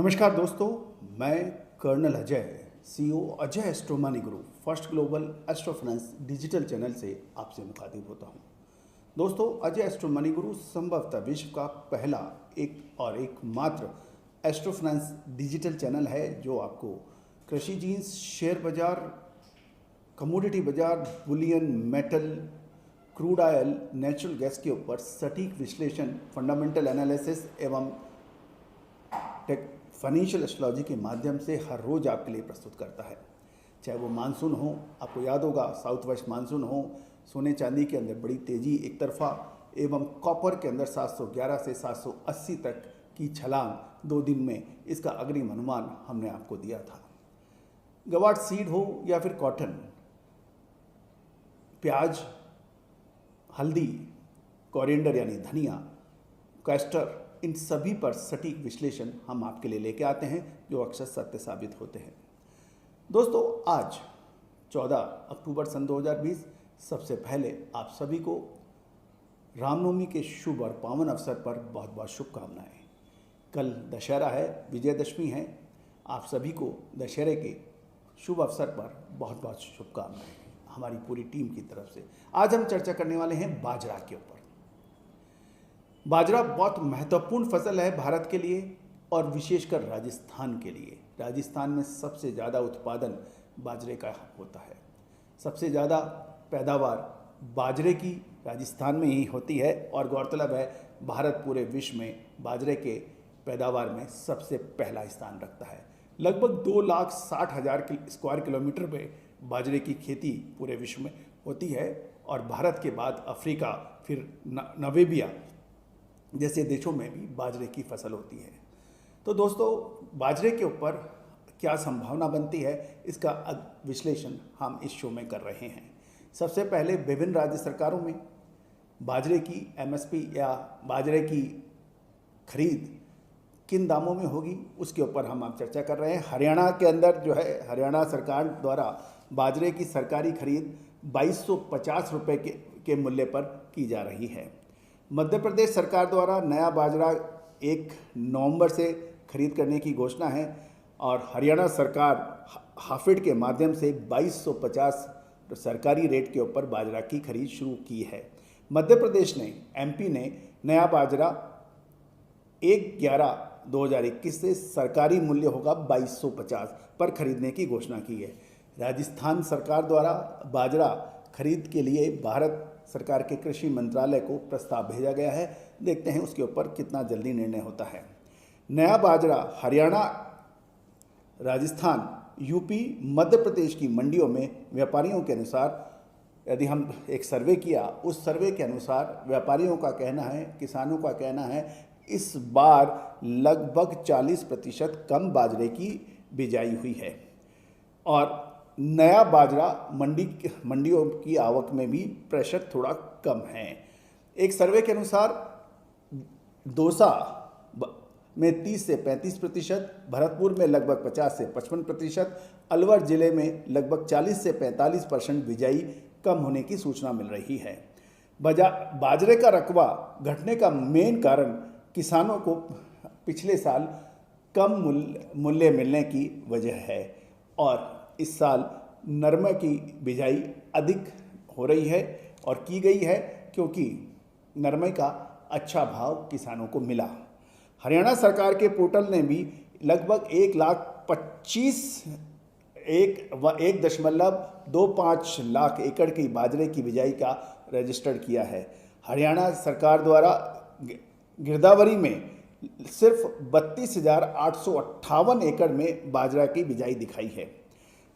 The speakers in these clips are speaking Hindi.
नमस्कार दोस्तों, मैं colonel Ajay, CEO Ajay astro money guru first global astro finance digital channel से आपसे मुखातिब होता हूं। दोस्तों, अजय एस्ट्रो मनी गुरु संभवतः विश्व का पहला एकमात्र एस्ट्रो फाइनेंस डिजिटल चैनल है जो आपको कृषि जीन्स, शेयर बाजार, कमोडिटी बाजार, Boolean, metal, crude oil, natural gas के ऊपर सटीक विश्लेषण, फंडामेंटल एनालिसिस एवं फाइनेंशियल एस्ट्रोलॉजी के माध्यम से हर रोज़ आपके लिए प्रस्तुत करता है। चाहे वो मानसून हो, आपको याद होगा साउथ वेस्ट मानसून हो, सोने चांदी के अंदर बड़ी तेज़ी एक तरफा एवं कॉपर के अंदर 711 से 780 तक की छलांग 2 दिन में, इसका अग्रिम अनुमान हमने आपको दिया था। गवार सीड हो या फिर कॉटन, प्याज, हल्दी, कोरिएंडर यानी धनिया, कैस्टर, इन सभी पर सटीक विश्लेषण हम आपके लिए लेके आते हैं जो अक्सर सत्य साबित होते हैं। दोस्तों, आज 14 अक्टूबर सन 2020, सबसे पहले आप सभी को रामनवमी के शुभ और पावन अवसर पर बहुत बहुत शुभकामनाएं। कल दशहरा है, विजयदशमी है। आप सभी को दशहरे के शुभ अवसर पर बहुत बहुत शुभकामनाएं हमारी पूरी टीम की तरफ से। आज हम चर्चा करने वाले हैं बाजरा के ऊपर। बाजरा बहुत महत्वपूर्ण फसल है भारत के लिए और विशेषकर राजस्थान के लिए। राजस्थान में सबसे ज़्यादा उत्पादन बाजरे का होता है। सबसे ज़्यादा पैदावार बाजरे की राजस्थान में ही होती है और गौरतलब है भारत पूरे विश्व में बाजरे के पैदावार में सबसे पहला स्थान रखता है। लगभग 2,60,000 स्क्वायर किलोमीटर में बाजरे की खेती पूरे विश्व में होती है और भारत के बाद अफ्रीका, फिर नामीबिया जैसे देशों में भी बाजरे की फसल होती है। तो दोस्तों, बाजरे के ऊपर क्या संभावना बनती है, इसका विश्लेषण हम इस शो में कर रहे हैं। सबसे पहले विभिन्न राज्य सरकारों में बाजरे की एमएसपी या बाजरे की खरीद किन दामों में होगी, उसके ऊपर हम आप चर्चा कर रहे हैं। हरियाणा के अंदर जो है, हरियाणा सरकार द्वारा बाजरे की सरकारी खरीद 2250 रुपये के मूल्य पर की जा रही है। मध्य प्रदेश सरकार द्वारा नया बाजरा 1 नवंबर से खरीद करने की घोषणा है और हरियाणा सरकार हाफेड के माध्यम से 2250 सरकारी रेट के ऊपर बाजरा की खरीद शुरू की है। मध्य प्रदेश ने, एमपी ने नया बाजरा 1/11/2021 से सरकारी मूल्य होगा 2250 पर खरीदने की घोषणा की है। राजस्थान सरकार द्वारा बाजरा खरीद के लिए भारत सरकार के कृषि मंत्रालय को प्रस्ताव भेजा गया है। देखते हैं उसके ऊपर कितना जल्दी निर्णय होता है। नया बाजरा हरियाणा, राजस्थान, यूपी, मध्य प्रदेश की मंडियों में व्यापारियों के अनुसार, यदि हम एक सर्वे किया, उस सर्वे के अनुसार व्यापारियों का कहना है, किसानों का कहना है, इस बार लगभग 40% कम बाजरे की बिजाई हुई है और नया बाजरा मंडियों की आवक में भी प्रेशर थोड़ा कम है। एक सर्वे के अनुसार दौसा में 30 से 35%, भरतपुर में लगभग 50 से 55%, अलवर जिले में लगभग 40 से 45% बिजाई कम होने की सूचना मिल रही है। बाजरे का रकबा घटने का मेन कारण किसानों को पिछले साल कम मूल्य मिलने की वजह है और इस साल नरमा की बिजाई अधिक हो रही है और की गई है क्योंकि नरमे का अच्छा भाव किसानों को मिला। हरियाणा सरकार के पोर्टल ने भी लगभग 1,25 लाख एकड़ की बाजरे की बिजाई का रजिस्टर किया है। हरियाणा सरकार द्वारा गिरदावरी में सिर्फ 32,858 एकड़ में बाजरा की बिजाई दिखाई है।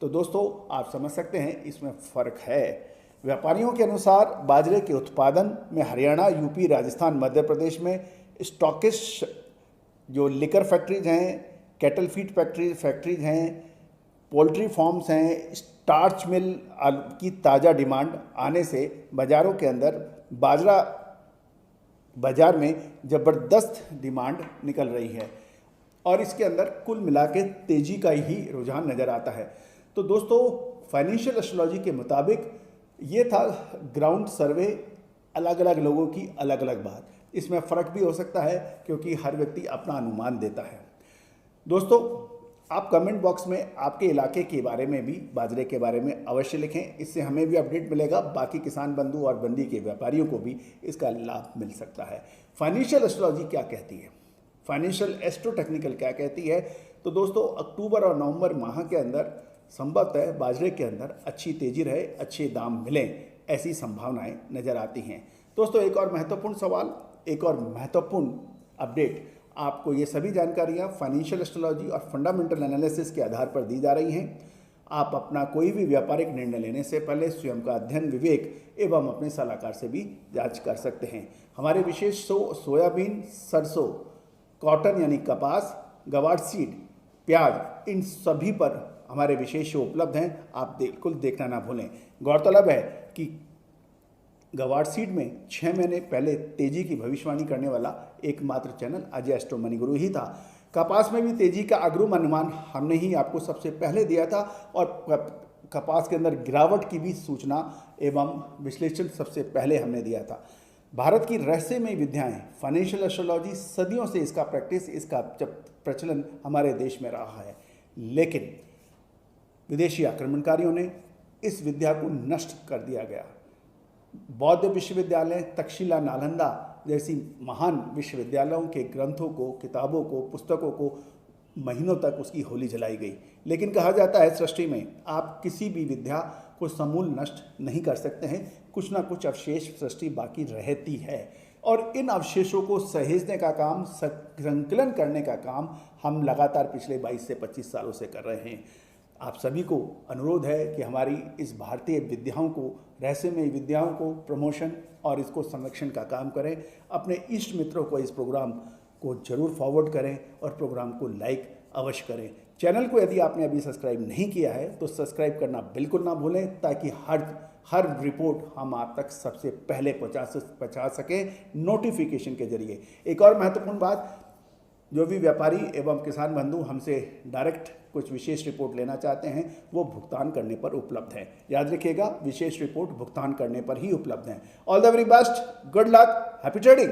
तो दोस्तों, आप समझ सकते हैं इसमें फ़र्क है। व्यापारियों के अनुसार बाजरे के उत्पादन में हरियाणा, यूपी, राजस्थान, मध्य प्रदेश में स्टॉकिस्ट जो लिकर फैक्ट्रीज हैं, कैटल फीड फैक्ट्रीज हैं, पोल्ट्री फार्म्स हैं, स्टार्च मिल की ताज़ा डिमांड आने से बाज़ारों के अंदर बाज़ार में ज़बरदस्त डिमांड निकल रही है और इसके अंदर कुल मिला के तेज़ी का ही रुझान नज़र आता है। तो दोस्तों, फाइनेंशियल एस्ट्रोलॉजी के मुताबिक ये था ग्राउंड सर्वे, अलग अलग लोगों की अलग अलग बात। इसमें फ़र्क भी हो सकता है क्योंकि हर व्यक्ति अपना अनुमान देता है। दोस्तों, आप कमेंट बॉक्स में आपके इलाके के बारे में भी, बाजरे के बारे में अवश्य लिखें। इससे हमें भी अपडेट मिलेगा, बाकी किसान बंधु और मंडी के व्यापारियों को भी इसका लाभ मिल सकता है। फाइनेंशियल एस्ट्रोलॉजी क्या कहती है, फाइनेंशियल एस्ट्रो टेक्निकल क्या कहती है? तो दोस्तों, अक्टूबर और नवंबर माह के अंदर संभवतः बाजरे के अंदर अच्छी तेजी रहे, अच्छे दाम मिलें, ऐसी संभावनाएं नजर आती हैं। दोस्तों, एक और महत्वपूर्ण सवाल, एक और महत्वपूर्ण अपडेट, आपको ये सभी जानकारियां फाइनेंशियल एस्ट्रोलॉजी और फंडामेंटल एनालिसिस के आधार पर दी जा रही हैं। आप अपना कोई भी व्यापारिक निर्णय लेने से पहले स्वयं का अध्ययन, विवेक एवं अपने सलाहकार से भी जांच कर सकते हैं। हमारे विशेष सोयाबीन, सरसों, कॉटन यानी कपास, गवार सीड, प्याज, इन सभी पर हमारे विशेष शो उपलब्ध हैं, आप बिल्कुल देखना ना भूलें। गौरतलब है कि गवार सीड में 6 महीने पहले तेजी की भविष्यवाणी करने वाला एकमात्र चैनल अजय एस्ट्रो मनी गुरु ही था। कपास में भी तेजी का अग्रिम अनुमान हमने ही आपको सबसे पहले दिया था और कपास के अंदर गिरावट की भी सूचना एवं विश्लेषण सबसे पहले हमने दिया था। भारत की रहस्यमयी विद्याएं फाइनेंशियल एस्ट्रोलॉजी, सदियों से इसका प्रैक्टिस, इसका प्रचलन हमारे देश में रहा है, लेकिन विदेशी आक्रमणकारियों ने इस विद्या को नष्ट कर दिया गया। बौद्ध विश्वविद्यालय, तक्षशिला, नालंदा जैसी महान विश्वविद्यालयों के ग्रंथों को, किताबों को, पुस्तकों को महीनों तक उसकी होली जलाई गई। लेकिन कहा जाता है सृष्टि में आप किसी भी विद्या को समूल नष्ट नहीं कर सकते हैं, कुछ ना कुछ अवशेष सृष्टि बाकी रहती है और इन अवशेषों को सहेजने का काम, संकलन करने का काम हम लगातार पिछले 22 से 25 सालों से कर रहे हैं। आप सभी को अनुरोध है कि हमारी इस भारतीय विद्याओं को, रहस्यमय विद्याओं को प्रमोशन और इसको संरक्षण का काम करें। अपने इष्ट मित्रों को इस प्रोग्राम को जरूर फॉरवर्ड करें और प्रोग्राम को लाइक अवश्य करें। चैनल को यदि आपने अभी सब्सक्राइब नहीं किया है तो सब्सक्राइब करना बिल्कुल ना भूलें, ताकि हर रिपोर्ट हम आप तक सबसे पहले पहुंचा सकें नोटिफिकेशन के जरिए। एक और महत्वपूर्ण बात, जो भी व्यापारी एवं किसान बंधु हमसे डायरेक्ट कुछ विशेष रिपोर्ट लेना चाहते हैं, वो भुगतान करने पर उपलब्ध है। याद रखिएगा, विशेष रिपोर्ट भुगतान करने पर ही उपलब्ध है। All the very best, good luck, happy trading.